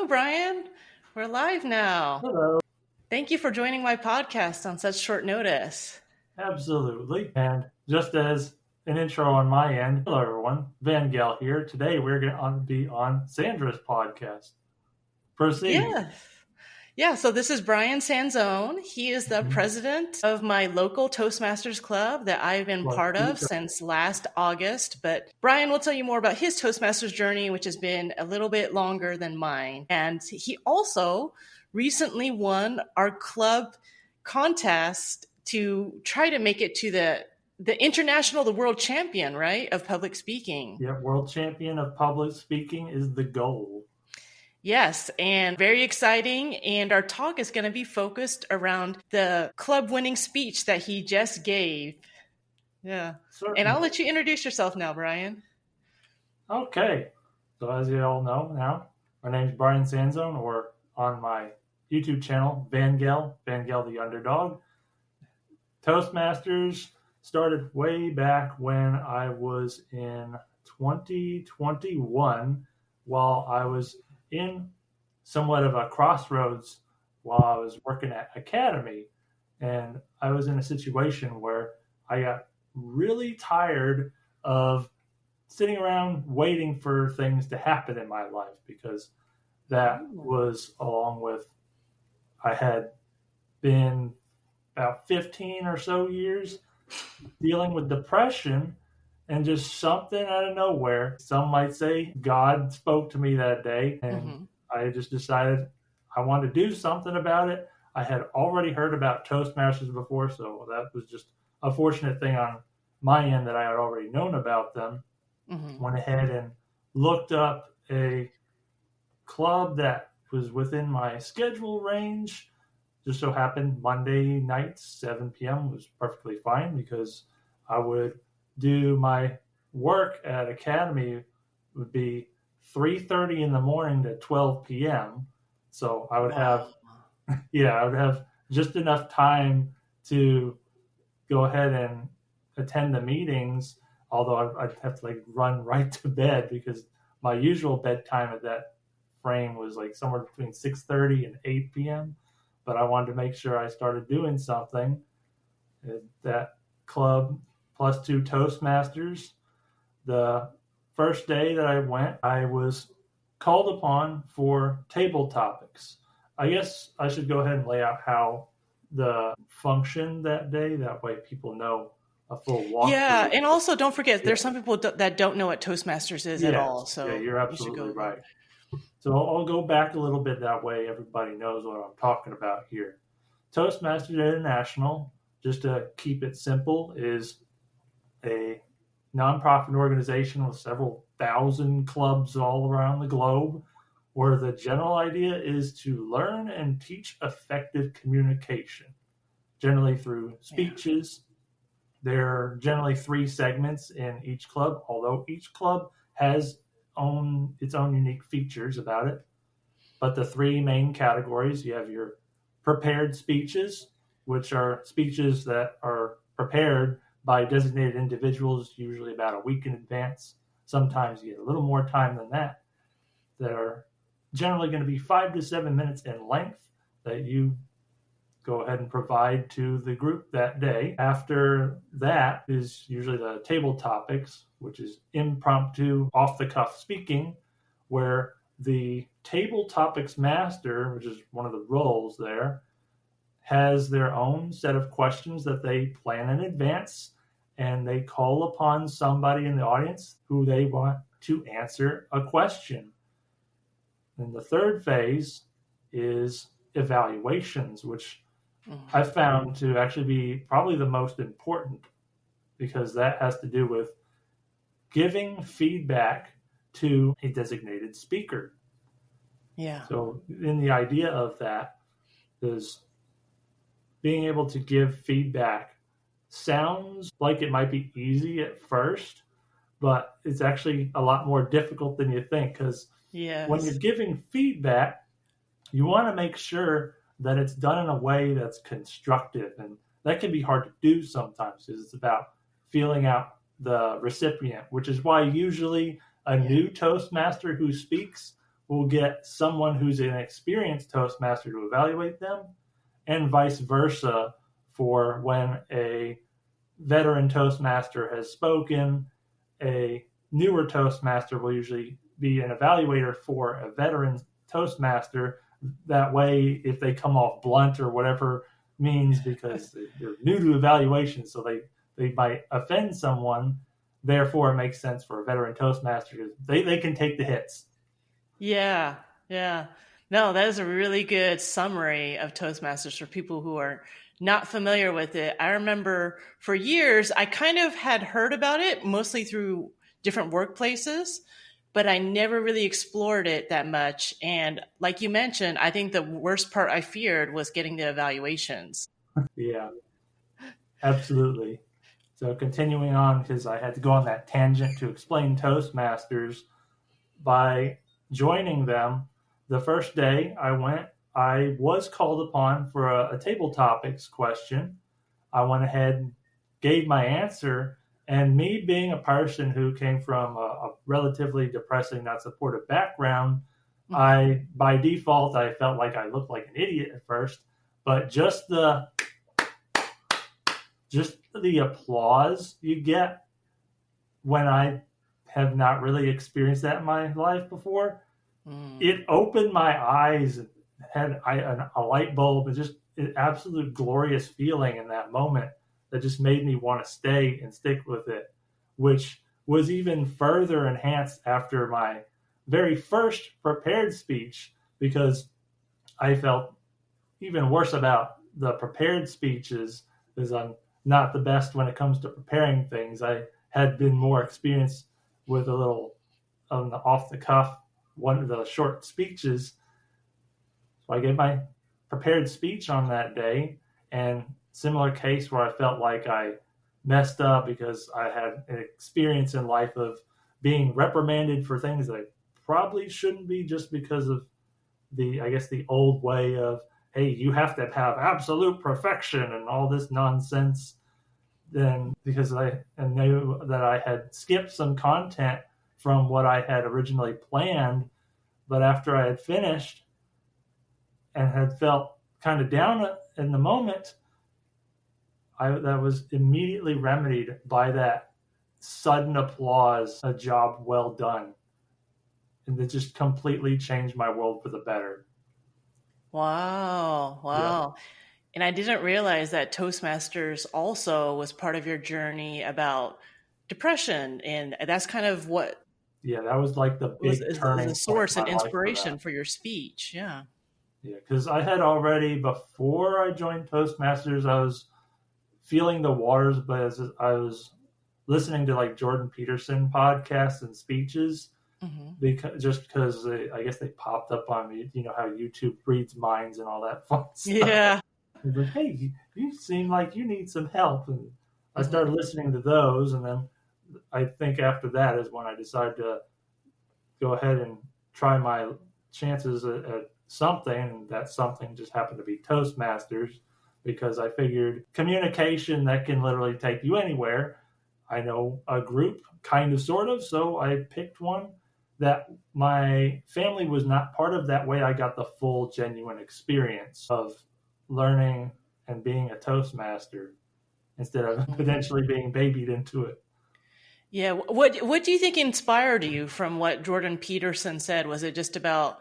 Brian. We're live now. Hello. Thank you for joining my podcast on such short notice. Absolutely. And just as an intro on my end, hello everyone, Van Gel here. Today we're going to be on Sandra's podcast. Proceed. Yeah, so this is Brian Sanzone. He is the president of my local Toastmasters club that I've been part of since last August. But Brian will tell you more about his Toastmasters journey, which has been a little bit longer than mine. And he also recently won our club contest to try to make it to the world champion, right, of public speaking. Yeah, world champion of public speaking is the goal. Yes, and very exciting. And our talk is going to be focused around the club winning speech that he just gave. Yeah. Certainly. And I'll let you introduce yourself now, Brian. Okay. So as you all know now, my name is Brian Sanzone, or on my YouTube channel, Van Gel the Underdog. Toastmasters started way back when I was in 2021 while I was in somewhat of a crossroads while I was working at Academy. And I was in a situation where I got really tired of sitting around waiting for things to happen in my life, because that was along with, I had been about 15 or so years dealing with depression, and just something out of nowhere, some might say God spoke to me that day, and I just decided I wanted to do something about it. I had already heard about Toastmasters before, so that was just a fortunate thing on my end that I had already known about them. Went ahead and looked up a club that was within my schedule range. Just so happened Monday nights, 7 p.m. was perfectly fine, because I would do my work at Academy would be 3:30 in the morning to 12 p.m. So I would have, I would have just enough time to go ahead and attend the meetings, although I'd have to run right to bed, because my usual bedtime at that frame was somewhere between 6:30 and 8 p.m. But I wanted to make sure I started doing something. That club plus 2 Toastmasters. The first day that I went, I was called upon for table topics. I guess I should go ahead and lay out how the function that day. That way people know a full walkthrough. Yeah, and also don't forget, there's some people that don't know what Toastmasters is at all. So yeah, you're absolutely right. So I'll go back a little bit, that way everybody knows what I'm talking about here. Toastmasters International, just to keep it simple, is a nonprofit organization with several thousand clubs all around the globe, where the general idea is to learn and teach effective communication, generally through speeches. There are generally 3 segments in each club, although each club has its own unique features about it. But the 3 main categories, you have your prepared speeches, which are speeches that are prepared by designated individuals, usually about a week in advance. Sometimes you get a little more time than that. That are generally going to be 5 to 7 minutes in length, that you go ahead and provide to the group that day. After that is usually the table topics, which is impromptu, off-the-cuff speaking, where the table topics master, which is one of the roles there, has their own set of questions that they plan in advance, and they call upon somebody in the audience who they want to answer a question. And the third phase is evaluations, which I found to actually be probably the most important, because that has to do with giving feedback to a designated speaker. Yeah. So in the idea of that is being able to give feedback sounds like it might be easy at first, but it's actually a lot more difficult than you think, because when you're giving feedback, you want to make sure that it's done in a way that's constructive. And that can be hard to do sometimes, because it's about feeling out the recipient, which is why usually a new Toastmaster who speaks will get someone who's an experienced Toastmaster to evaluate them, and vice versa for when a veteran Toastmaster has spoken. A newer Toastmaster will usually be an evaluator for a veteran Toastmaster. That way, if they come off blunt or whatever means, because they're new to evaluation, so they might offend someone. Therefore, it makes sense for a veteran Toastmaster because they can take the hits. Yeah, yeah. No, that is a really good summary of Toastmasters for people who are not familiar with it. I remember for years, I kind of had heard about it mostly through different workplaces, but I never really explored it that much. And like you mentioned, I think the worst part I feared was getting the evaluations. Yeah, absolutely. So continuing on, because I had to go on that tangent to explain Toastmasters, by joining them, the first day I went, I was called upon for a table topics question. I went ahead and gave my answer, and me being a person who came from a relatively depressing, not supportive background, I by default I felt like I looked like an idiot at first, but just the applause you get when I have not really experienced that in my life before, it opened my eyes and had a light bulb, and just an absolute glorious feeling in that moment that just made me want to stay and stick with it, which was even further enhanced after my very first prepared speech, because I felt even worse about the prepared speeches because I'm not the best when it comes to preparing things. I had been more experienced with a little off the cuff, one of the short speeches. So I gave my prepared speech on that day, and similar case where I felt like I messed up because I had an experience in life of being reprimanded for things that I probably shouldn't be, just because of the old way of, hey, you have to have absolute perfection and all this nonsense. Then because I knew that I had skipped some content from what I had originally planned, but after I had finished and had felt kind of down in the moment, that was immediately remedied by that sudden applause, a job well done. And it just completely changed my world for the better. Wow. Wow. Yeah. And I didn't realize that Toastmasters also was part of your journey about depression. And that's kind of what that was like the big turning the source and inspiration for your speech. Yeah. Yeah, because I had already, before I joined Toastmasters, I was feeling the waters, but as I was listening to like Jordan Peterson podcasts and speeches, because I guess they popped up on me. You know how YouTube reads minds and all that fun stuff. Yeah. It was like, hey, you seem like you need some help, and I started listening to those, and then I think after that is when I decided to go ahead and try my chances at something, and that something just happened to be Toastmasters, because I figured communication that can literally take you anywhere. I know a group, kind of, sort of, so I picked one that my family was not part of. That way I got the full, genuine experience of learning and being a Toastmaster instead of potentially being babied into it. Yeah. What do you think inspired you from what Jordan Peterson said? Was it just about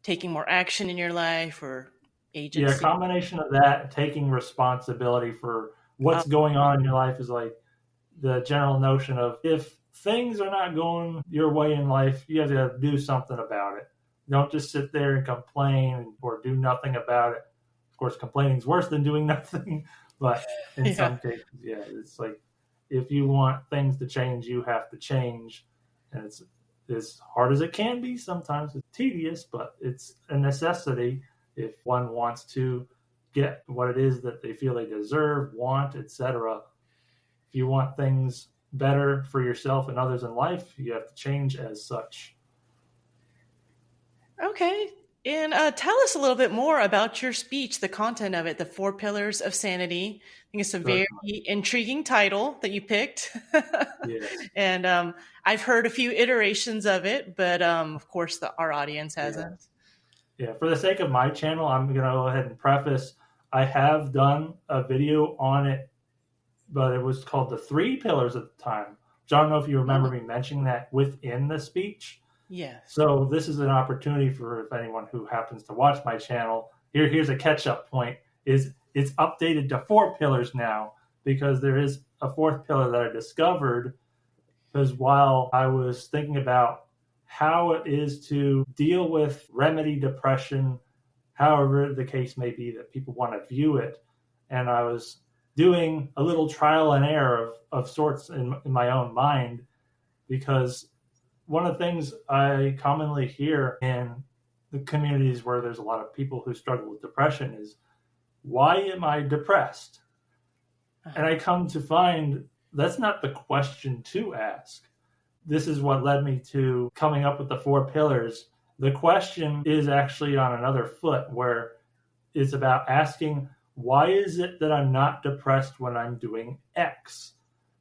taking more action in your life, or agency? Yeah, a combination of that, taking responsibility for what's going on in your life, is like the general notion of, if things are not going your way in life, you have to do something about it. Don't just sit there and complain or do nothing about it. Of course, complaining is worse than doing nothing, but in some cases, it's like, if you want things to change, you have to change. And it's as hard as it can be. Sometimes it's tedious, but it's a necessity if one wants to get what it is that they feel they deserve, want, etc. If you want things better for yourself and others in life, you have to change as such. Okay. And tell us a little bit more about your speech, the content of it, the 4 Pillars of Sanity. I think it's a very Certainly. intriguing title that you picked. Yes. And I've heard a few iterations of it, but of course, our audience Yeah. hasn't. Yeah. For the sake of my channel, I'm going to go ahead and preface. I have done a video on it, but it was called the 3 Pillars at the time. So I don't know if you remember me mentioning that within the speech. Yes. So this is an opportunity for if anyone who happens to watch my channel. Here's a catch-up point: is it's updated to 4 pillars now because there is a 4th pillar that I discovered. Because while I was thinking about how it is to deal with remedy depression, however the case may be that people want to view it, and I was doing a little trial and error of sorts in my own mind, because one of the things I commonly hear in the communities where there's a lot of people who struggle with depression is, why am I depressed? And I come to find that's not the question to ask. This is what led me to coming up with the 4 pillars. The question is actually on another foot, where it's about asking, why is it that I'm not depressed when I'm doing X?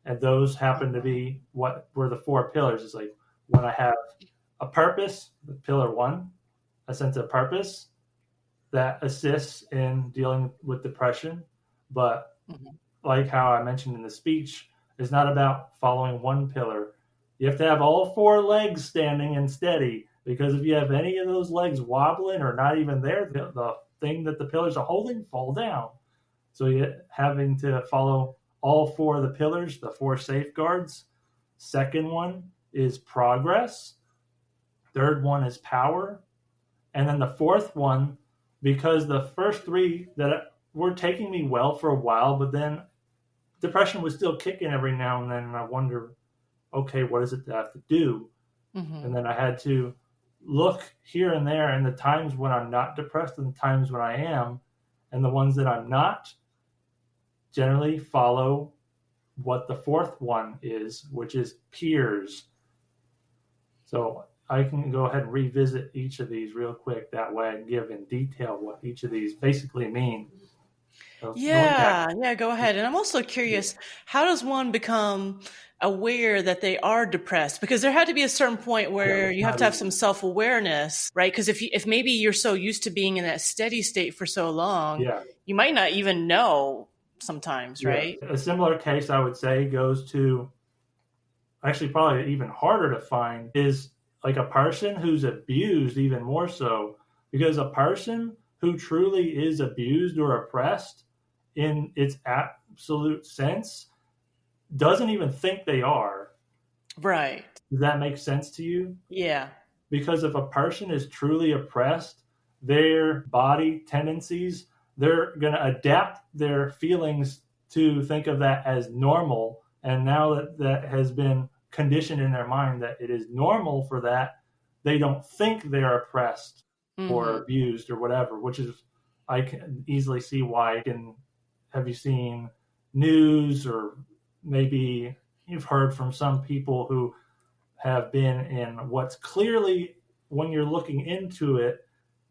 And those happen to be what were the 4 pillars. It's like when I have a purpose, the pillar 1, a sense of purpose that assists in dealing with depression. But like how I mentioned in the speech, it's not about following one pillar. You have to have all 4 legs standing and steady, because if you have any of those legs wobbling or not even there, the thing that the pillars are holding fall down. So you're having to follow all 4 of the pillars, the 4 safeguards. Second one is progress. Third one is power. And then the 4th one, because the first 3 that were taking me well for a while, but then depression was still kicking every now and then, and I wonder, okay, what is it that I have to do? And then I had to look here and there, and the times when I'm not depressed and the times when I am, and the ones that I'm not generally follow what the 4th one is, which is peers. So I can go ahead and revisit each of these real quick. That way I can give in detail what each of these basically mean. So Yeah, go ahead. And I'm also curious, how does one become aware that they are depressed? Because there had to be a certain point where you have to have some self-awareness, right? Because if maybe you're so used to being in that steady state for so long, you might not even know sometimes, right? A similar case, I would say, goes to, actually probably even harder to find, is like a person who's abused, even more so, because a person who truly is abused or oppressed in its absolute sense doesn't even think they are. Right. Does that make sense to you? Yeah. Because if a person is truly oppressed, their body tendencies, they're going to adapt their feelings to think of that as normal. And now that that has been conditioned in their mind that it is normal for that, they don't think they're oppressed or abused or whatever, which is, I can easily see why. Have you seen news, or maybe you've heard from some people who have been in what's clearly, when you're looking into it,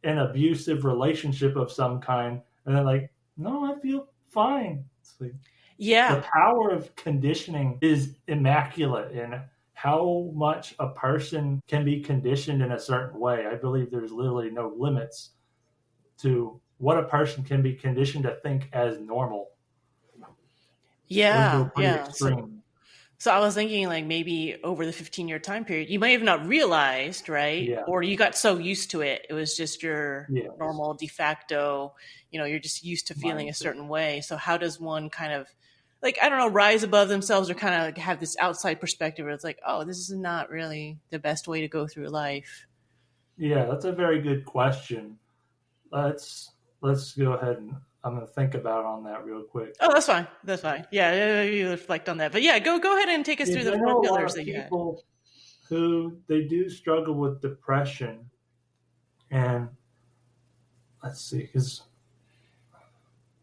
an abusive relationship of some kind, and they're like, no, I feel fine. It's like, the power of conditioning is immaculate in how much a person can be conditioned in a certain way. I believe there's literally no limits to what a person can be conditioned to think as normal. Those go pretty extreme. So I was thinking, like, maybe over the 15-year time period, you might have not realized, right? Yeah. Or you got so used to it. It was just your normal de facto, you're just used to feeling a certain way. So how does one kind of, like, I don't know, rise above themselves, or kind of have this outside perspective where it's like, oh, this is not really the best way to go through life? Yeah, that's a very good question. Let's go ahead, and I'm going to think about on that real quick. Oh, that's fine. That's fine. Yeah, you reflect on that. But yeah, go ahead and take us through the 4 pillars that you had. People who they do struggle with depression, and let's see, because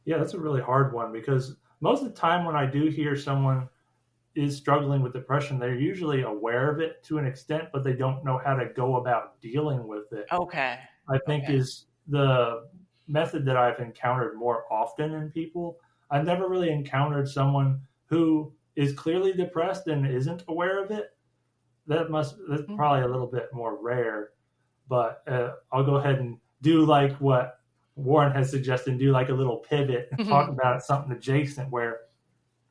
that's a really hard one, because most of the time when I do hear someone is struggling with depression, they're usually aware of it to an extent, but they don't know how to go about dealing with it. Okay. I think Okay. is the method that I've encountered more often in people. I've never really encountered someone who is clearly depressed and isn't aware of it. That's Mm-hmm. probably a little bit more rare. But I'll go ahead and do like what Warren has suggested, do like a little pivot and talk Mm-hmm. about something adjacent where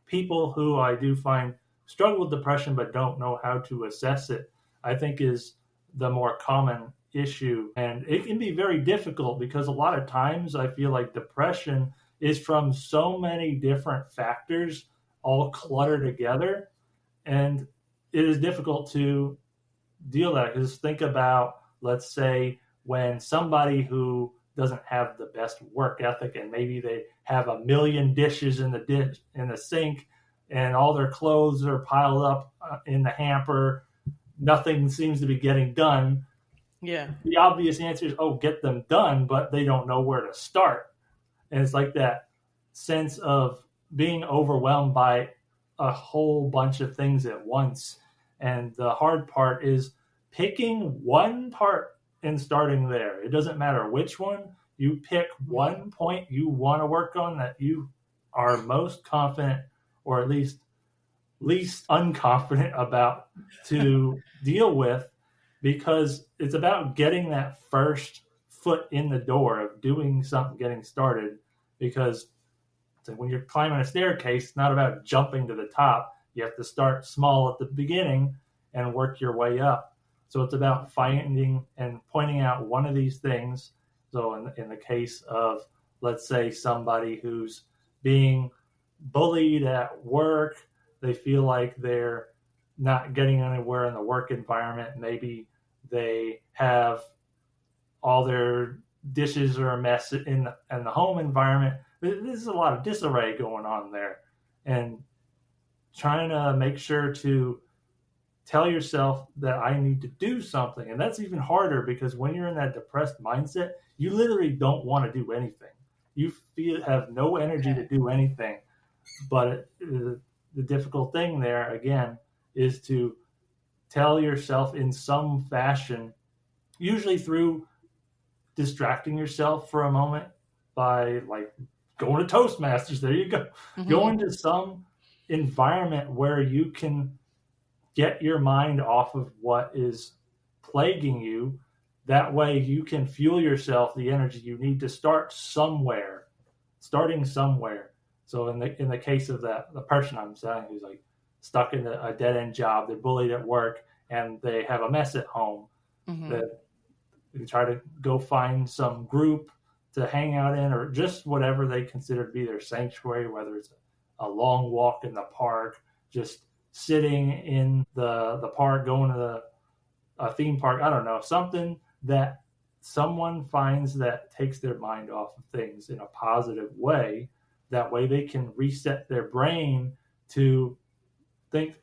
people who I do find struggle with depression but don't know how to assess it, I think is the more common issue. And it can be very difficult because a lot of times I feel like depression is from so many different factors all cluttered together. And it is difficult to deal with that because think about, let's say, when somebody who doesn't have the best work ethic and maybe they have a million dishes in the sink and all their clothes are piled up in the hamper, nothing seems to be getting done. Yeah. The obvious answer is, oh, get them done, but they don't know where to start. And it's like that sense of being overwhelmed by a whole bunch of things at once. And the hard part is picking one part and starting there. It doesn't matter which one. You pick Mm-hmm. one point you want to work on that you are most confident, or at least unconfident about, to deal with, because it's about getting that first foot in the door of doing something, getting started. Because when you're climbing a staircase, it's not about jumping to the top. You have to start small at the beginning and work your way up. So it's about finding and pointing out one of these things. So in the case of, let's say, somebody who's being bullied at work, they feel like they're not getting anywhere in the work environment. Maybe they have all their dishes are a mess in the home environment. There's a lot of disarray going on there, and trying to make sure to tell yourself that I need to do something, and that's even harder because when you're in that depressed mindset, you literally don't want to do anything. You feel have no energy to Okay. do anything. But the difficult thing there again is to tell yourself in some fashion, usually through distracting yourself for a moment by like going to Toastmasters. There you go. Mm-hmm. Going to some environment where you can get your mind off of what is plaguing you. That way you can fuel yourself the energy you need to start somewhere, starting somewhere. So in the case of the person I'm saying who's like stuck in a dead end job, they're bullied at work and they have a mess at home, Mm-hmm. that you try to go find some group to hang out in, or just whatever they consider to be their sanctuary, whether it's a long walk in the park, just sitting in the park, going to a theme park, I don't know, something that someone finds that takes their mind off of things in a positive way. That way they can reset their brain to think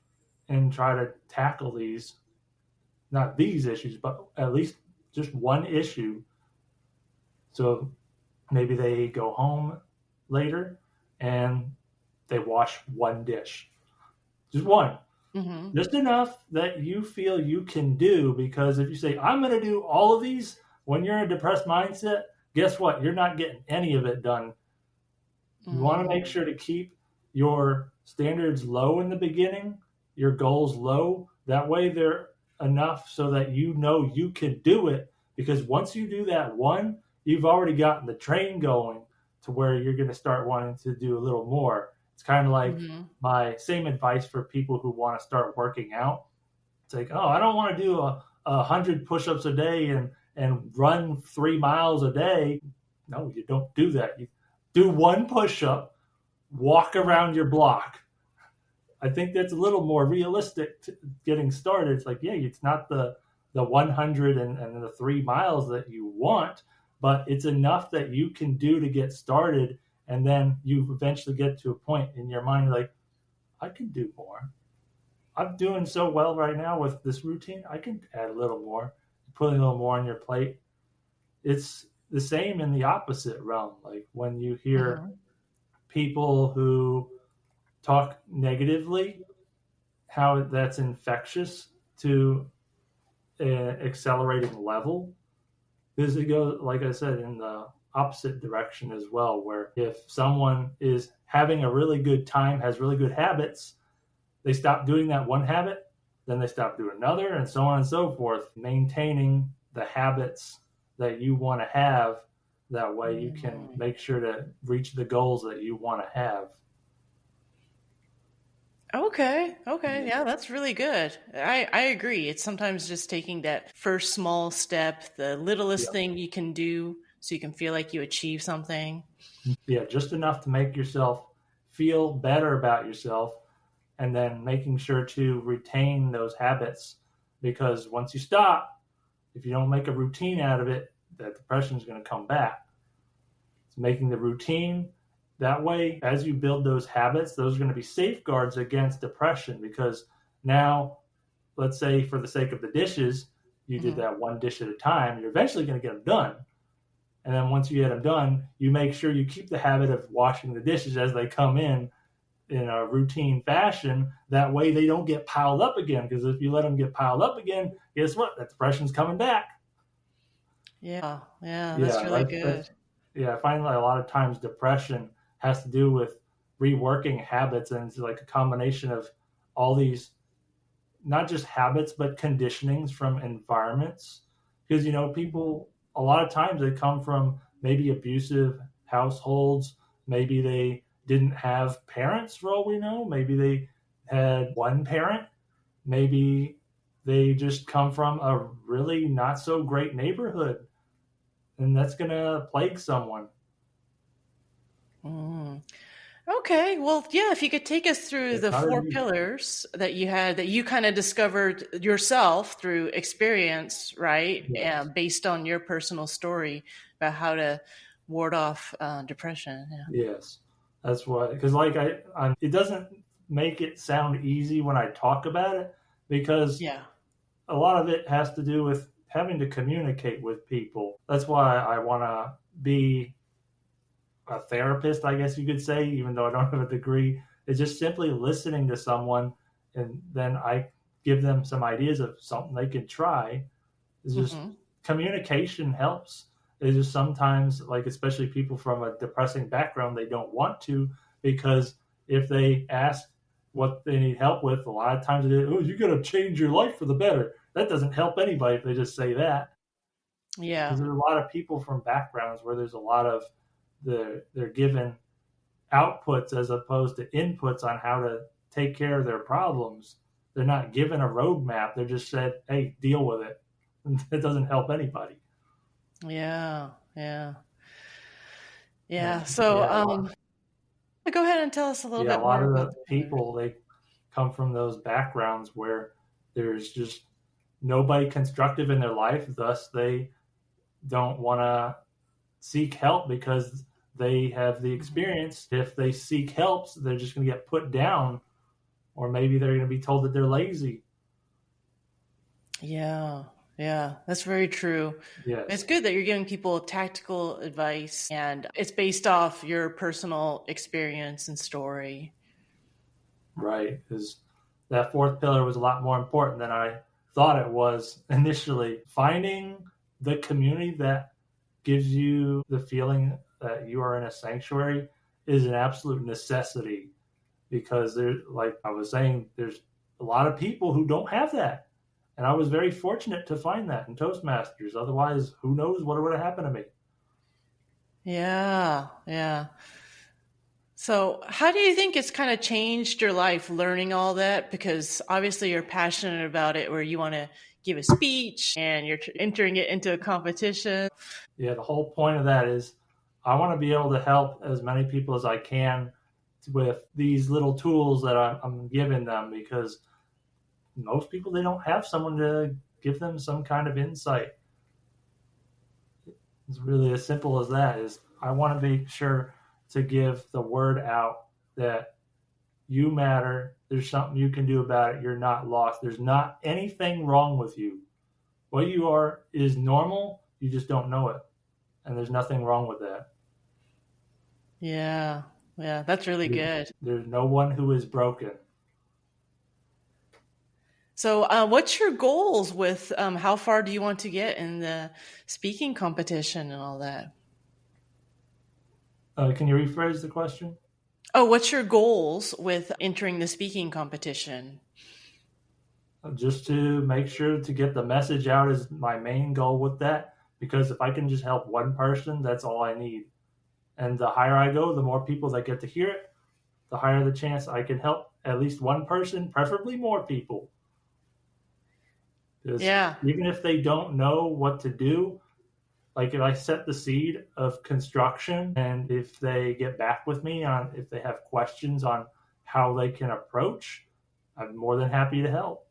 and try to tackle these, not these issues, but at least just one issue. So maybe they go home later and they wash one dish, just one, Mm-hmm. just enough that you feel you can do. Because if you say, I'm going to do all of these when you're in a depressed mindset, guess what? You're not getting any of it done. You want to make Mm-hmm. sure to keep your standards low in the beginning, your goals low. That way they're enough so that you know you can do it. Because once you do that one, you've already gotten the train going to where you're going to start wanting to do a little more. It's kind of like Mm-hmm. my same advice for people who want to start working out. It's like, oh, I don't want to do a hundred push-ups a day and run 3 miles a day. No, you don't do that. You do one push-up, walk around your block. I think that's a little more realistic to getting started. It's like, yeah, it's not the 100 and the 3 miles that you want, but it's enough that you can do to get started. And then you eventually get to a point in your mind like, I can do more. I'm doing so well right now with this routine. I can add a little more, put a little more on your plate. It's the same in the opposite realm. Like when you hear Mm-hmm. people who talk negatively, how that's infectious to an accelerating level. Because it goes, like I said, in the opposite direction as well, where if someone is having a really good time, has really good habits, they stop doing that one habit, then they stop doing another, and so on and so forth, maintaining the habits that you want to have. That way you can make sure to reach the goals that you want to have. Okay. Okay. Yeah, that's really good. I agree. It's sometimes just taking that first small step, the littlest Yeah. thing you can do so you can feel like you achieve something. Yeah, just enough to make yourself feel better about yourself, and then making sure to retain those habits, because once you stop, if you don't make a routine out of it, that depression is going to come back. It's making the routine that way. As you build those habits, those are going to be safeguards against depression, because now, let's say for the sake of the dishes, you did Hmm. that one dish at a time, you're eventually going to get them done. And then once you get them done, you make sure you keep the habit of washing the dishes as they come in a routine fashion. That way they don't get piled up again. Because if you let them get piled up again, guess what? That depression's coming back. Yeah. Yeah, that's Yeah, really good. yeah. I find like a lot of times depression has to do with reworking habits, and it's like a combination of all these, not just habits but conditionings from environments. Because people, a lot of times they come from maybe abusive households. Maybe they didn't have parents, for all we know. Maybe they had one parent. Maybe they just come from a really not so great neighborhood, and that's going to plague someone. Mm. Okay. Well, yeah, if you could take us through It's the hard four to. pillars that you had that you kind of discovered yourself through experience, right? Yes. Based on your personal story about how to ward off depression. Yeah. Yes, that's why. Because like it doesn't make it sound easy when I talk about it, because Yeah. a lot of it has to do with having to communicate with people. That's why I want to be a therapist, I guess you could say, even though I don't have a degree. It's just simply listening to someone, and then I give them some ideas of something they can try. It's just Hmm. communication helps. It's just sometimes, like, especially people from a depressing background, they don't want to, because if they ask what they need help with, a lot of times it is, oh, you got to change your life for the better. That doesn't help anybody if they just say that. Yeah. Because there's a lot of people from backgrounds where there's a lot of they're given outputs as opposed to inputs on how to take care of their problems. They're not given a roadmap. They're just said, "Hey, deal with it." It doesn't help anybody. Yeah. Yeah. And Yeah. So, yeah, go ahead and tell us a little yeah, a bit lot more of about the the pillars. people, they come from those backgrounds where there's just nobody constructive in their life. Thus, they don't want to seek help, because they have the Hmm. experience. If they seek help, they're just going to get put down, or maybe they're going to be told that they're lazy. Yeah. Yeah. That's very true. It's Yes, good that you're giving people tactical advice and it's based off your personal experience and story. right. Because that fourth pillar was a lot more important than I thought it was initially. Finding the community that gives you the feeling that you are in a sanctuary is an absolute necessity, because there, like I was saying, there's a lot of people who don't have that. And I was very fortunate to find that in Toastmasters. Otherwise, who knows what would have happened to me. Yeah. Yeah. So, how do you think it's kind of changed your life learning all that? Because obviously you're passionate about it, where you want to give a speech and you're entering it into a competition. Yeah, the whole point of that is I want to be able to help as many people as I can with these little tools that I'm giving them, because most people, they don't have someone to give them some kind of insight. It's really as simple as that. Is I want to make sure to give the word out that you matter. There's something you can do about it. You're not lost. There's not anything wrong with you. What you are is normal. You just don't know it. And there's nothing wrong with that. Yeah. Yeah. That's really good. There's no one who is broken. So, what's your goals with how far do you want to get in the speaking competition and all that? Can you rephrase the question? Oh, what's your goals with entering the speaking competition? Just to make sure to get the message out is my main goal with that. Because if I can just help one person, that's all I need. And the higher I go, the more people that get to hear it, the higher the chance I can help at least one person, preferably more people. Because Yeah. even if they don't know what to do, like if I set the seed of construction and if they get back with me on if they have questions on how they can approach, I'm more than happy to help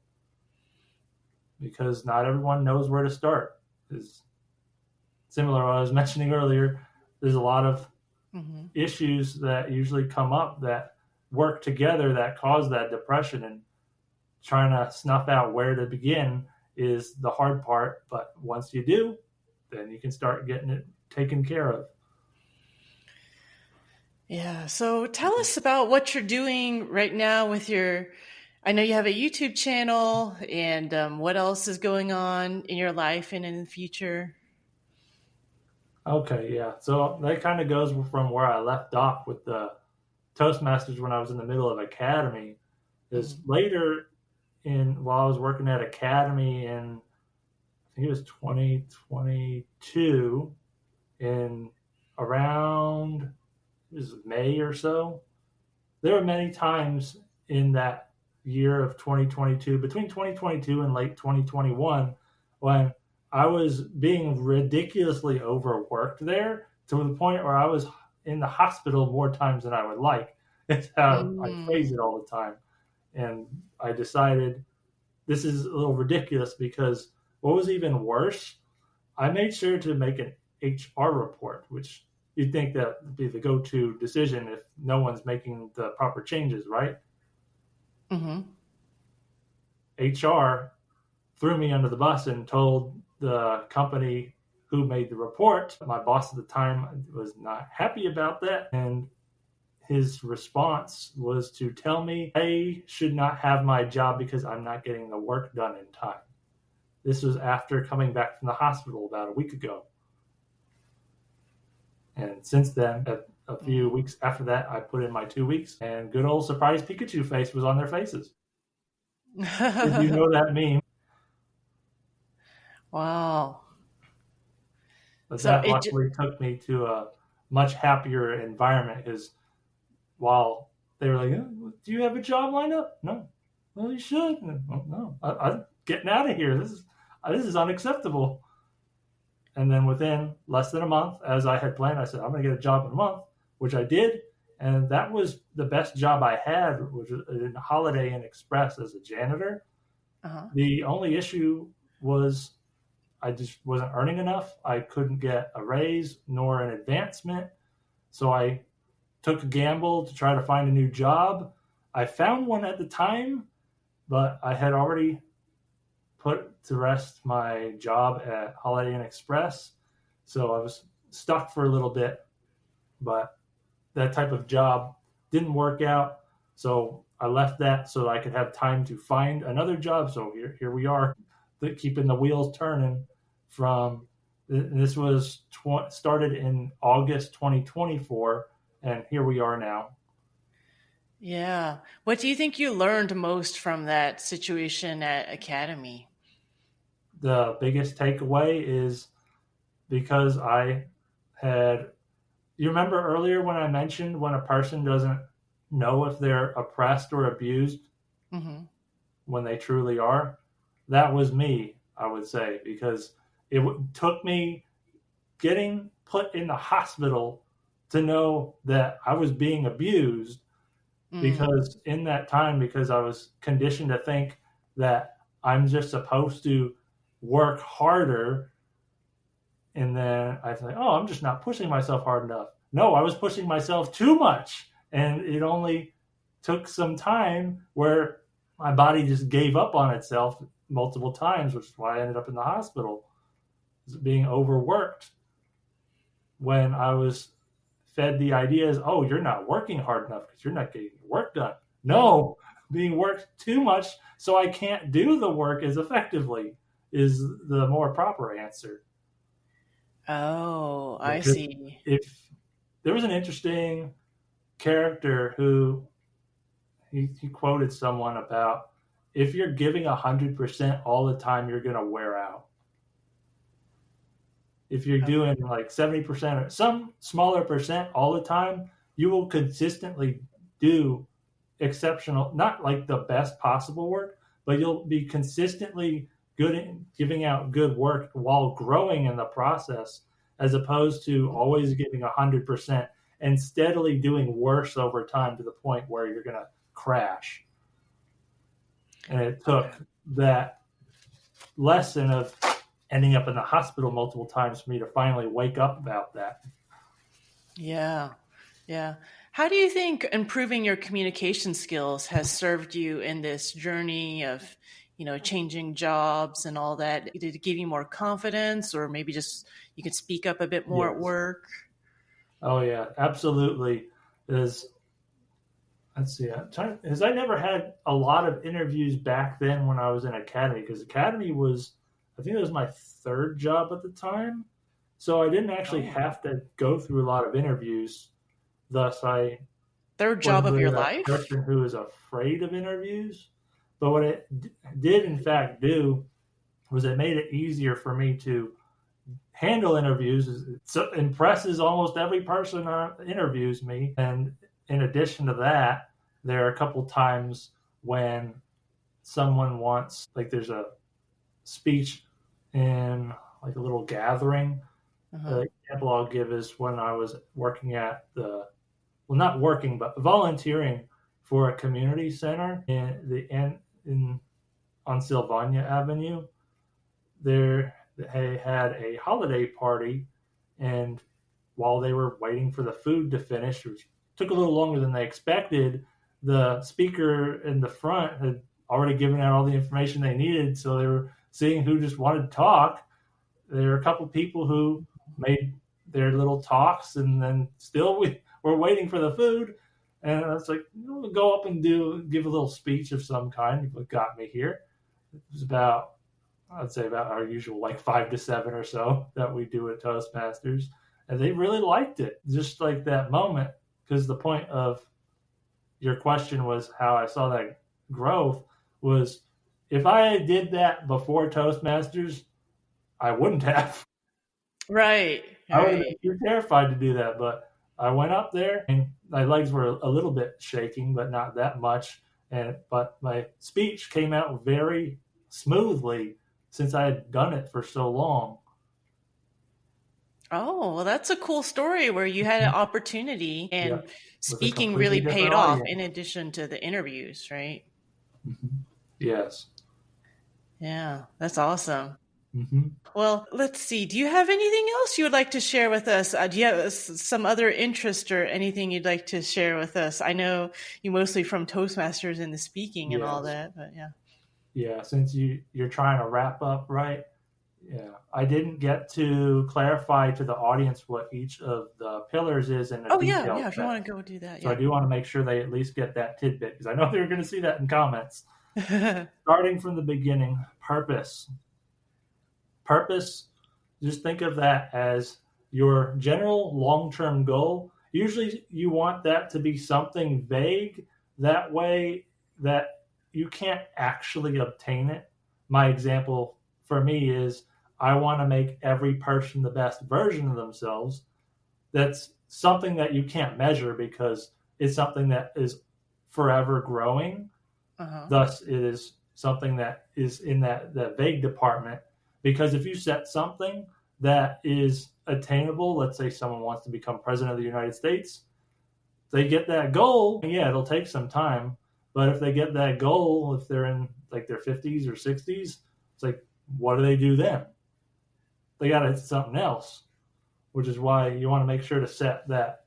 because not everyone knows where to start. Is similar to what I was mentioning earlier. There's a lot of Mm-hmm. issues that usually come up that work together that cause that depression, and trying to snuff out where to begin is the hard part. But once you do, then you can start getting it taken care of. Yeah. So tell us about what you're doing right now with your. I know you have a YouTube channel, and what else is going on in your life and in the future? Okay, yeah. So that kind of goes from where I left off with the Toastmasters when I was in the middle of academy. Is Mm-hmm. later in while I was working at academy in I think it was 2022 in around it was May or so. There were many times in that year of 2022, between 2022 and late 2021, when I was being ridiculously overworked there to the point where I was in the hospital more times than I would like. It's how I phrase Mm. it all the time. And I decided this is a little ridiculous because what was even worse, I made sure to make an HR report, which you'd think that would be the go-to decision if no one's making the proper changes, right? Mm-hmm. HR threw me under the bus and told the company who made the report. My boss at the time was not happy about that, and his response was to tell me I should not have my job because I'm not getting the work done in time. This was after coming back from the hospital about a week ago. And since then, a few weeks after that, I put in my 2 weeks, and good old surprise Pikachu face was on their faces. Did you know that meme? Wow. But So that it. luckily took me to a much happier environment because while they were like, oh, "Do you have a job lined up?" No. Well, you should. Oh, no, I'm getting out of here. This is unacceptable. And then within less than a month, as I had planned, I said, I'm going to get a job in a month, which I did. And that was the best job I had, which was in Holiday Inn Express as a janitor. Uh-huh. The only issue was I just wasn't earning enough. I couldn't get a raise nor an advancement. So I took a gamble to try to find a new job. I found one at the time, but I had already put to rest my job at Holiday Inn Express. So I was stuck for a little bit, but that type of job didn't work out. So I left that so I could have time to find another job. So here we are, keeping the wheels turning from this was started in August 2024, and here we are now. Yeah. What do you think you learned most from that situation at Academy? The biggest takeaway is because I had you remember earlier when I mentioned when a person doesn't know if they're oppressed or abused Mm-hmm. when they truly are? That was me, I would say, because it took me getting put in the hospital to know that I was being abused Mm. because in that time, because I was conditioned to think that I'm just supposed to work harder. And then I was like, oh, I'm just not pushing myself hard enough. No, I was pushing myself too much. And it only took some time where my body just gave up on itself multiple times, which is why I ended up in the hospital, being overworked when I was fed the idea is, oh, you're not working hard enough because you're not getting your work done. Mm. No, being worked too much, so I can't do the work as effectively, is the more proper answer. Oh, I Because see. if there was an interesting character who he quoted someone about, if you're giving 100% all the time, you're going to wear out. If you're doing like 70% or some smaller percent all the time, you will consistently do exceptional, not like the best possible work, but you'll be consistently good at giving out good work while growing in the process, as opposed to always giving 100% and steadily doing worse over time to the point where you're going to crash. And it took that lesson of ending up in the hospital multiple times for me to finally wake up about that. Yeah. Yeah. How do you think improving your communication skills has served you in this journey of, changing jobs and all that? Did it give you more confidence, or maybe just you could speak up a bit more at work? Oh yeah, absolutely. Let's see, because I never had a lot of interviews back then when I was in academy, because academy was, I think it was my third job at the time. So I didn't actually have to go through a lot of interviews. Thus, I Third job wasn't of really your that life? person who is afraid of interviews. But what it did, in fact, do was it made it easier for me to handle interviews. It impresses almost every person that interviews me. And in addition to that, there are a couple times when someone wants, like, there's a speech in like a little gathering. The example I'll give is when I was working at not working, but volunteering for a community center on Sylvania Avenue. They had a holiday party, and while they were waiting for the food to finish, which took a little longer than they expected, the speaker in the front had already given out all the information they needed, so they were seeing who just wanted to talk. There were a couple people who made their little talks, and then still we were waiting for the food. And I was like, go up and give a little speech of some kind. What got me here? It was about, I'd say, about our usual like 5 to 7 or so that we do at Toastmasters. And they really liked it, just like that moment. Because the point of your question was how I saw that growth was, if I did that before Toastmasters, I wouldn't have. Right. I would have been too terrified to do that. But I went up there, and my legs were a little bit shaking, but not that much. But my speech came out very smoothly since I had done it for so long. Oh, well, that's a cool story where you had an opportunity and With a speaking completely really paid different off audience. in addition to the interviews, right? Yes. Yeah, that's awesome. Mm-hmm. Well, let's see. Do you have anything else you would like to share with us? Do you have some other interest or anything you'd like to share with us? I know you mostly from Toastmasters and the speaking and all that, but yeah. Yeah, since you're trying to wrap up, right? Yeah, I didn't get to clarify to the audience what each of the pillars is in a detailed Yeah. If you sense. want to go do that, So I do want to make sure they at least get that tidbit, because I know they're going to see that in comments. Starting from the beginning, purpose. Purpose, just think of that as your general long-term goal. Usually you want that to be something vague, that way that you can't actually obtain it. My example for me is, I want to make every person the best version of themselves. That's something that you can't measure because it's something that is forever growing. Thus, it is something that is in that vague department. Because if you set something that is attainable, let's say someone wants to become president of the United States, they get that goal. Yeah, it'll take some time. But if they get that goal, if they're in like their 50s or 60s, it's like, what do they do then? They got to hit something else, which is why you want to make sure to set that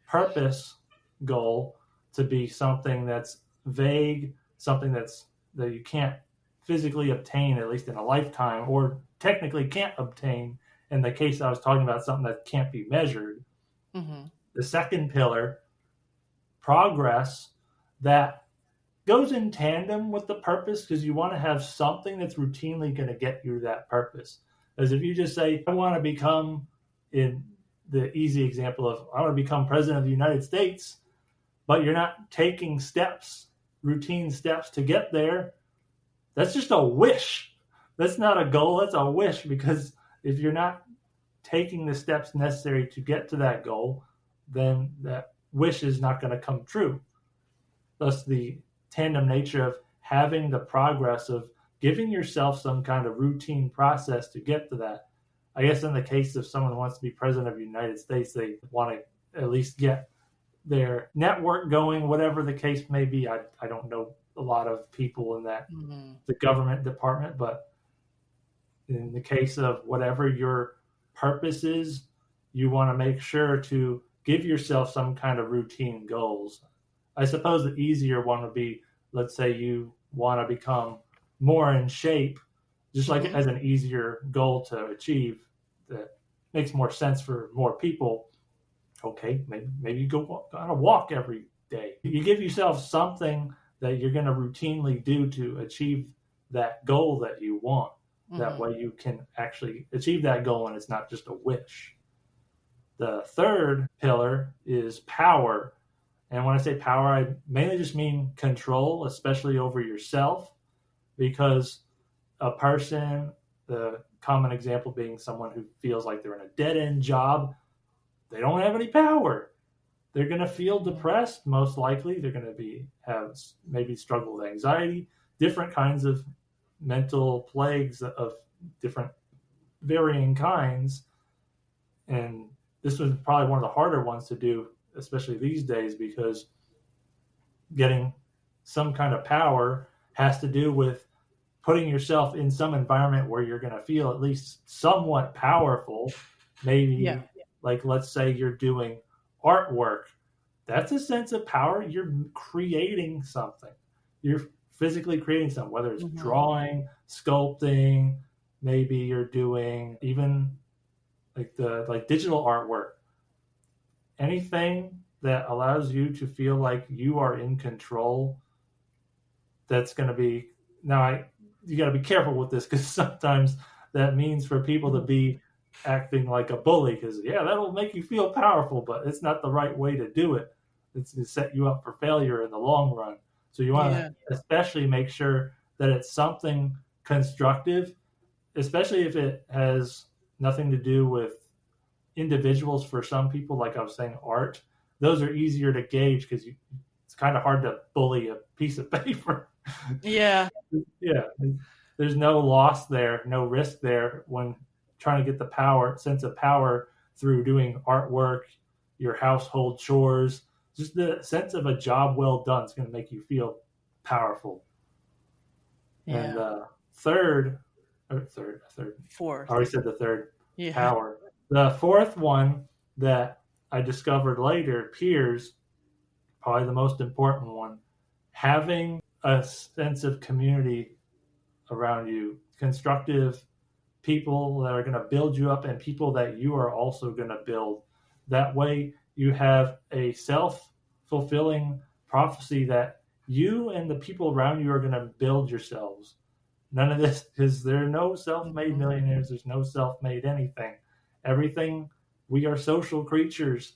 purpose goal to be something that's vague, something that you can't physically obtain, at least in a lifetime, or technically can't obtain in the case I was talking about, something that can't be measured. The second pillar, progress, that goes in tandem with the purpose, because you want to have something that's routinely going to get you that purpose. As if you just say, I want to become, in the easy example of, I want to become president of the United States, but you're not taking steps, routine steps to get there, that's just a wish. That's not a goal, that's a wish, because if you're not taking the steps necessary to get to that goal, then that wish is not going to come true. Thus, the tandem nature of having the progress of giving yourself some kind of routine process to get to that. I guess in the case of someone who wants to be president of the United States, they want to at least get their network going, whatever the case may be. I don't know a lot of people in that the government department, but in the case of whatever your purpose is, you want to make sure to give yourself some kind of routine goals. I suppose the easier one would be, let's say you want to become more in shape, just like as an easier goal to achieve that makes more sense for more people. Okay, maybe you go on a walk every day. You give yourself something that you're going to routinely do to achieve that goal that you want. That way you can actually achieve that goal and it's not just a wish. The third pillar is power. And when I say power, I mainly just mean control, especially over yourself, because a person, the common example being someone who feels like they're in a dead-end job, they don't have any power. They're going to feel depressed, most likely. They're going to have maybe struggle with anxiety, different kinds of mental plagues of different varying kinds. And this was probably one of the harder ones to do, especially these days, because getting some kind of power has to do with putting yourself in some environment where you're going to feel at least somewhat powerful. Maybe like, let's say you're doing artwork. That's a sense of power. You're creating something. You're physically creating something, whether it's drawing, sculpting, maybe you're doing even like digital artwork. Anything that allows you to feel like you are in control, that's going to be, you got to be careful with this, because sometimes that means for people to be acting like a bully, because that'll make you feel powerful, but it's not the right way to do it. It's to set you up for failure in the long run. So you want to especially make sure that it's something constructive, especially if it has nothing to do with individuals. For some people, like I was saying, art, those are easier to gauge because it's kind of hard to bully a piece of paper. There's no loss there, no risk there when trying to get the sense of power through doing artwork, your household chores. Just the sense of a job well done is going to make you feel powerful. And fourth. I already said the third. Power. The fourth one that I discovered later, peers, probably the most important one. Having a sense of community around you, constructive people that are going to build you up and people that you are also going to build. That way you have a self-fulfilling prophecy that you and the people around you are going to build yourselves. None of this, because there are no self-made millionaires. There's no self-made anything. Everything, we are social creatures,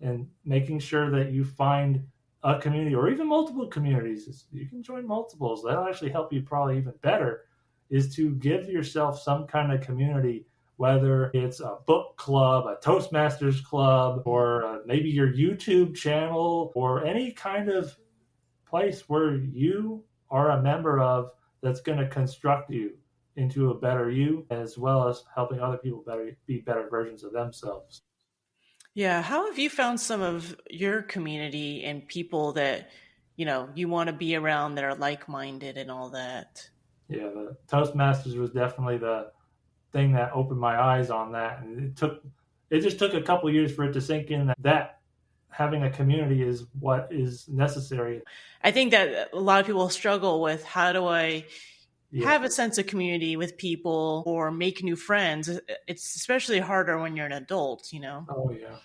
and making sure that you find a community or even multiple communities. You can join multiples. That'll actually help you probably even better, is to give yourself some kind of community, whether it's a book club, a Toastmasters club, or maybe your YouTube channel, or any kind of place where you are a member of that's going to construct you into a better you, as well as helping other people be better versions of themselves. Yeah. How have you found some of your community and people that, you want to be around that are like-minded and all that? Yeah, the Toastmasters was definitely the thing that opened my eyes on that. And it just took a couple of years for it to sink in that having a community is what is necessary. I think that a lot of people struggle with, how do I have a sense of community with people or make new friends? It's especially harder when you're an adult, Oh, yeah.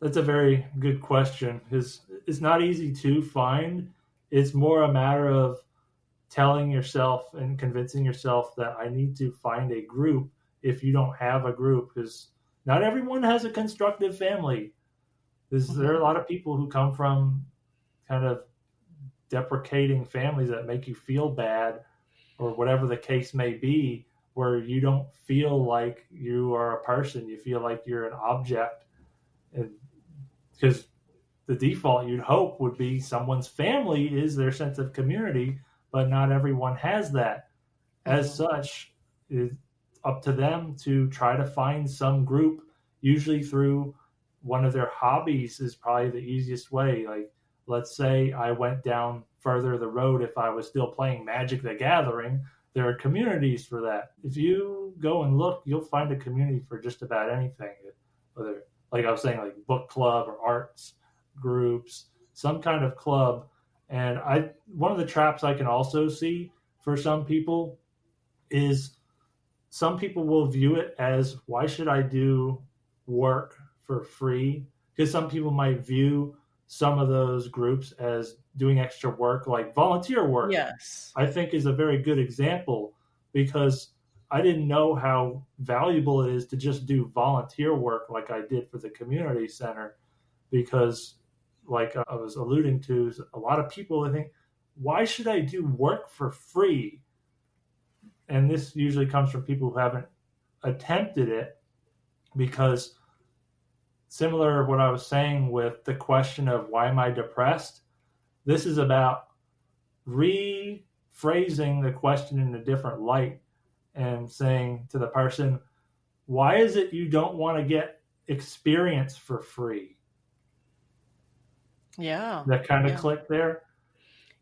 That's a very good question. It's not easy to find it's more a matter of telling yourself and convincing yourself that I need to find a group if you don't have a group, because not everyone has a constructive family. There are a lot of people who come from kind of deprecating families that make you feel bad, or whatever the case may be, where you don't feel like you are a person, you feel like you're an object. And because the default you'd hope would be someone's family is their sense of community, but not everyone has that. As such, it's up to them to try to find some group, usually through one of their hobbies is probably the easiest way. Like, let's say I went down further the road, if I was still playing Magic the Gathering, there are communities for that. If you go and look, you'll find a community for just about anything. Whether, like I was saying, like book club or arts groups, some kind of club. And one of the traps I can also see for some people is some people will view it as, why should I do work for free? Because some people might view some of those groups as doing extra work, like volunteer work. Yes. I think is a very good example, because I didn't know how valuable it is to just do volunteer work like I did for the community center. Because, like I was alluding to, a lot of people think, why should I do work for free? And this usually comes from people who haven't attempted it, because similar to what I was saying with the question of why am I depressed, this is about rephrasing the question in a different light and saying to the person, why is it you don't want to get experience for free? Yeah. That kind of click there.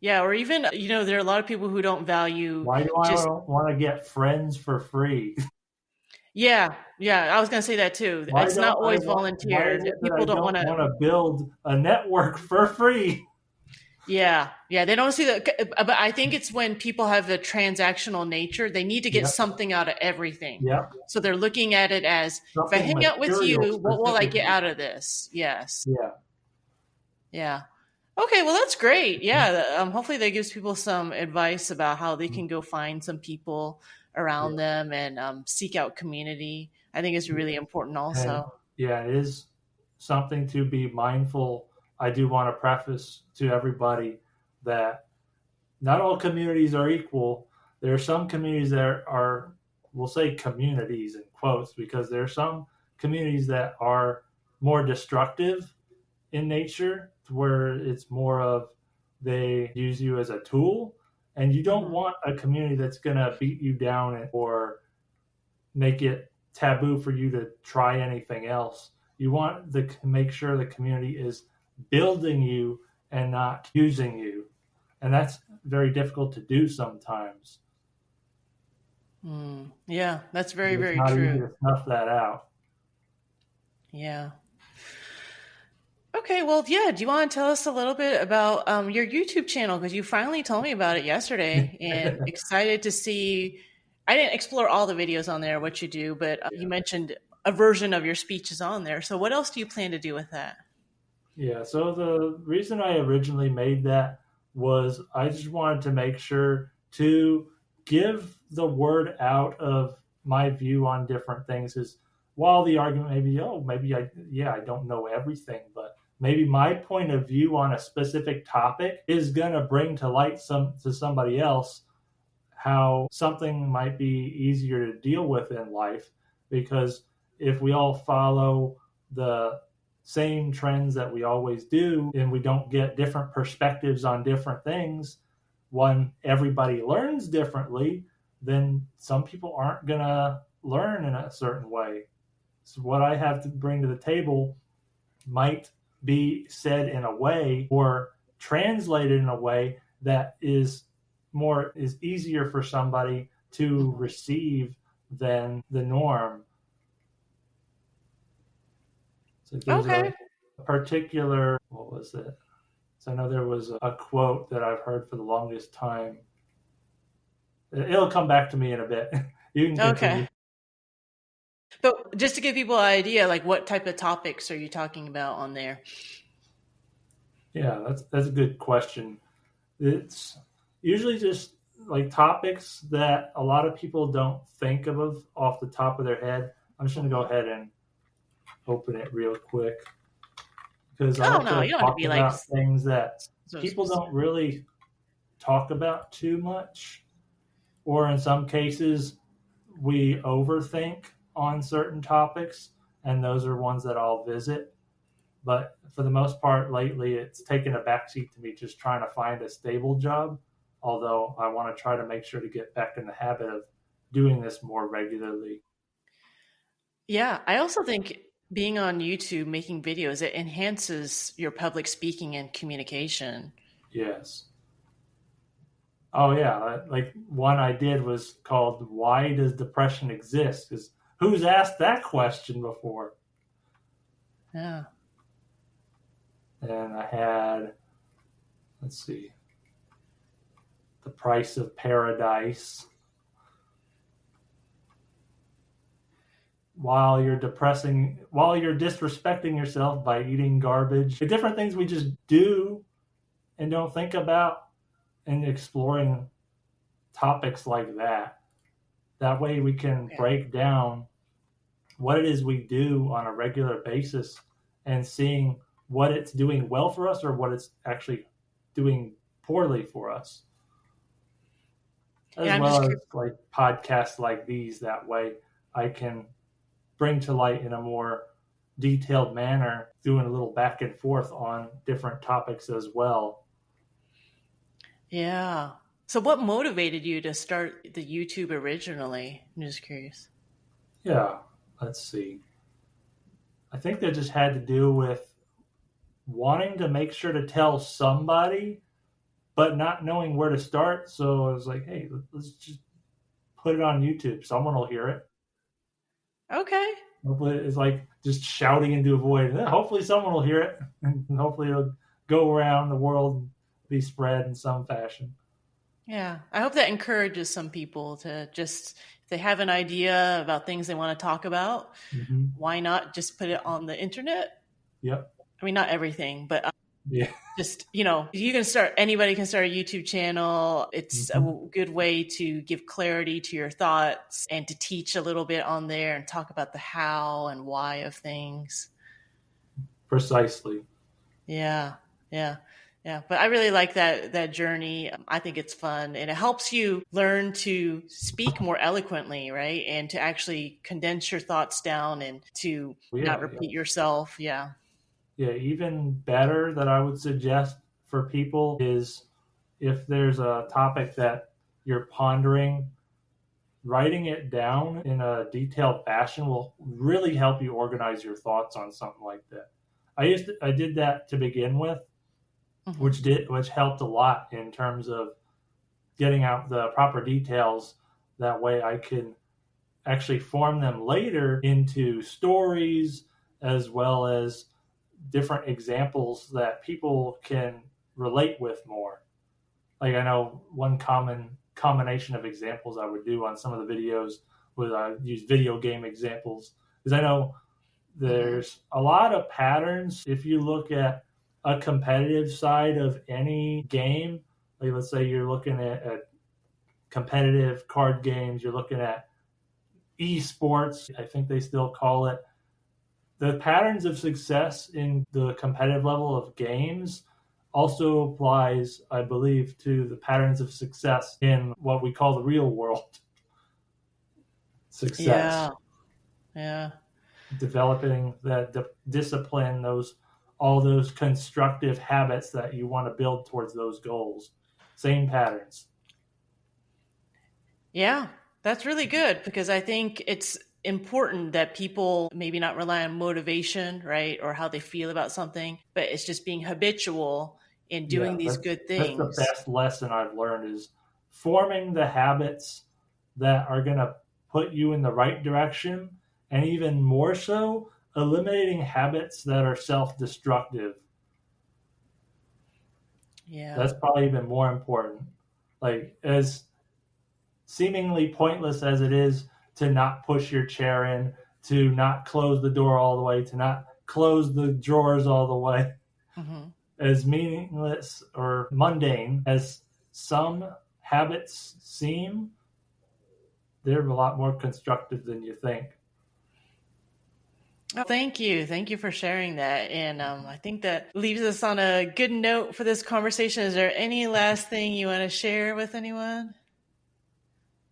Yeah, or even, there are a lot of people who don't value Why do I want to get friends for free? Yeah, I was going to say that too. It's not always Why volunteer. is it that I People don't don't want to build a network for free? Yeah, they don't see that. But I think it's when people have a transactional nature, they need to get something out of everything. Yep. So they're looking at it as, if I hang out with you, what will I get out of this? Yes. Yeah. Okay, well, that's great. Yeah, hopefully that gives people some advice about how they can go find some people around them and seek out community. I think it's really important also. And, it is something to be mindful. I do want to preface to everybody that not all communities are equal. There are some communities that are, we'll say communities in quotes, because there are some communities that are more destructive in nature, where it's more of they use you as a tool, and you don't want a community that's going to beat you down or make it taboo for you to try anything else. You want to make sure the community is building you and not using you, and that's very difficult to do sometimes. Yeah, that's very, it's very not true. Easy to snuff that out. Yeah. Okay, well, yeah. Do you want to tell us a little bit about your YouTube channel? Because you finally told me about it yesterday, and excited to see. I didn't explore all the videos on there, what you do, but you mentioned a version of your speech is on there. So what else do you plan to do with that? Yeah, so the reason I originally made that was I just wanted to make sure to give the word out of my view on different things. Is while the argument may be, I don't know everything, but maybe my point of view on a specific topic is going to bring to light to somebody else how something might be easier to deal with in life. Because if we all follow the same trends that we always do, and we don't get different perspectives on different things, when everybody learns differently, then some people aren't going to learn in a certain way. So what I have to bring to the table might be said in a way or translated in a way that is easier for somebody to receive than the norm. So there's a particular, what was it? So I know there was a quote that I've heard for the longest time. It'll come back to me in a bit. You can continue. But just to give people an idea, like what type of topics are you talking about on there? Yeah, that's a good question. It's usually just like topics that a lot of people don't think of off the top of their head. I'm just going to go ahead and open it real quick because I Oh like no, to you don't have to talk be like about things that so people specific. don't really talk about too much, or in some cases, we overthink on certain topics, and those are ones that I'll visit. But for the most part, lately, it's taken a backseat to me just trying to find a stable job. Although I want to try to make sure to get back in the habit of doing this more regularly. Yeah, I also think being on YouTube, making videos, it enhances your public speaking and communication. Yes. Oh yeah. Like one I did was called "Why Does Depression Exist?" Because who's asked that question before? Yeah. And I had, let's see, the price of paradise. While you're disrespecting yourself by eating garbage, the different things we just do and don't think about, and exploring topics like that. That way we can Yeah. break down what it is we do on a regular basis and seeing what it's doing well for us or what it's actually doing poorly for us, Yeah, as I'm just well curious. as like podcasts like these. That way I can bring to light in a more detailed manner, doing a little back and forth on different topics as well. Yeah. So what motivated you to start the YouTube originally? I'm just curious. Yeah, let's see. I think that just had to do with wanting to make sure to tell somebody, but not knowing where to start. So I was like, hey, let's just put it on YouTube. Someone will hear it. Okay. Hopefully, it's like just shouting into a void. Hopefully, someone will hear it, and hopefully, it'll go around the world and be spread in some fashion. Yeah. I hope that encourages some people to just, if they have an idea about things they want to talk about, Mm-hmm. why not just put it on the internet? Yep. I mean, not everything, but Yeah. just, you can start, anybody can start a YouTube channel. It's a Mm-hmm. good way to give clarity to your thoughts and to teach a little bit on there and talk about the how and why of things. Precisely. Yeah. Yeah. Yeah, but I really like that journey. I think it's fun and it helps you learn to speak more eloquently, right? And to actually condense your thoughts down and to not Yeah. repeat yourself. Yeah. Yeah. Even better that I would suggest for people is if there's a topic that you're pondering, writing it down in a detailed fashion will really help you organize your thoughts on something like that. I did that to begin with, Hmm. which helped a lot in terms of getting out the proper details. That way I can actually form them later into stories as well as different examples that people can relate with more. Like I know one combination of examples I would do on some of the videos would use video game examples, because I know Hmm. there's a lot of patterns. If you look at a competitive side of any game, like let's say you're looking at competitive card games, you're looking at esports, I think they still call it. The patterns of success in the competitive level of games also applies, I believe, to the patterns of success in what we call the real world success. Yeah. Yeah. Developing that discipline, those all those constructive habits that you want to build towards those goals. Same patterns. Yeah, that's really good because I think it's important that people maybe not rely on motivation, right? Or how they feel about something, but it's just being habitual in doing Yeah, these good that's the things. best lesson I've learned is forming the habits that are going to put you in the right direction, and even more so eliminating habits that are self-destructive. Yeah. That's probably even more important. Like as seemingly pointless as it is to not push your chair in, to not close the door all the way, to not close the drawers all the way, Hmm. as meaningless or mundane as some habits seem, they're a lot more constructive than you think. Oh, thank you. Thank you for sharing that. And I think that leaves us on a good note for this conversation. Is there any last thing you want to share with anyone?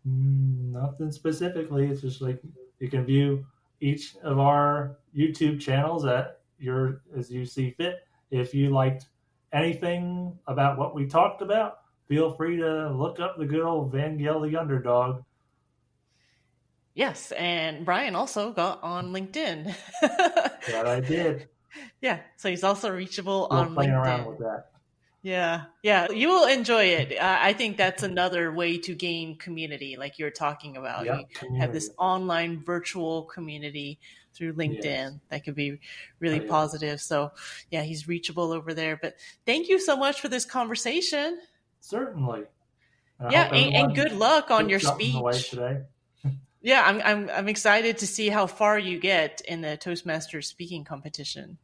Nothing specifically. It's just like you can view each of our YouTube channels as you see fit. If you liked anything about what we talked about, feel free to look up the good old Van Gale the Underdog. Yes, and Brian also got on LinkedIn. That I did. Yeah, so he's also reachable Still on playing around LinkedIn. with that. Yeah, yeah, you will enjoy it. I think that's another way to gain community, like you're talking about. You Yep, have community. this online virtual community through Yes. LinkedIn that could be Oh, really yeah. positive. So, yeah, he's reachable over there. But thank you so much for this conversation. Certainly. And I Yeah, hope and everyone good luck on took your something away speech. today. Yeah, I'm excited to see how far you get in the Toastmasters speaking competition.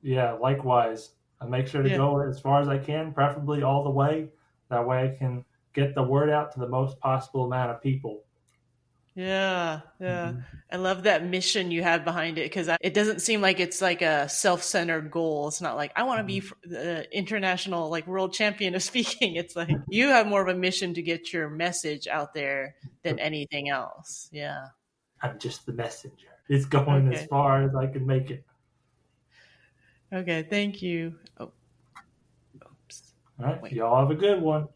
Yeah, likewise. I make sure to Yeah. go as far as I can, preferably all the way. That way I can get the word out to the most possible amount of people. Yeah, yeah. Mm-hmm. I love that mission you have behind it because it doesn't seem like it's like a self-centered goal. It's not like I want to be the international like world champion of speaking. It's like you have more of a mission to get your message out there than anything else. Yeah. I'm just the messenger. It's going as Okay. far as I can make it. Okay. Thank you. Oh, oops. All right. Wait. Y'all have a good one.